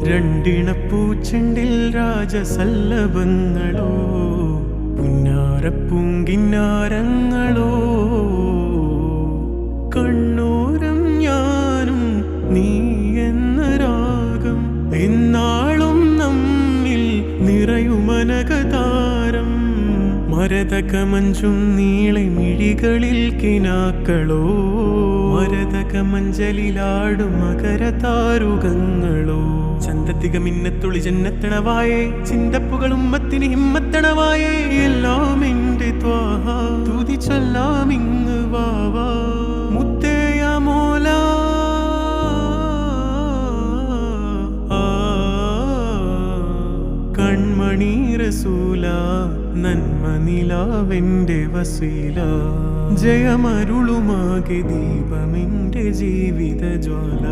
രണ്ടിണപ്പൂച്ചെണ്ടിൽ രാജസല്ലഭങ്ങളോ പുന്നാരപ്പൂങ്കിന്നാരങ്ങളോ കണ്ണൂരം ഞാനും നീ എന്ന രാഗം എന്നാളും നമ്മിൽ നിറയുമനകതാരം മരതകമഞ്ചും നീളെ മിഴികളിൽ കിനാക്കളോ മരതകമഞ്ചലിലാടും മകരതാരുകങ്ങളോ ചന്തത്തിക മിന്നത്തുളി ജന്നത്തണവായേ ചിന്തപ്പുകളും മത്തിന് ഹിമ്മത്തണവായേ എല്ലാം എന്റെ ത്വാഹ തുതി ചൊല്ലാം ഇങ്ങ് വാവാ മുത്തേയ മോല കൺമണി റസൂല നന്മ നിലാവെന്റെ വസീല ജയമരുളുമാകെ ദീപമെന്റെ ജീവിത ജ്വാല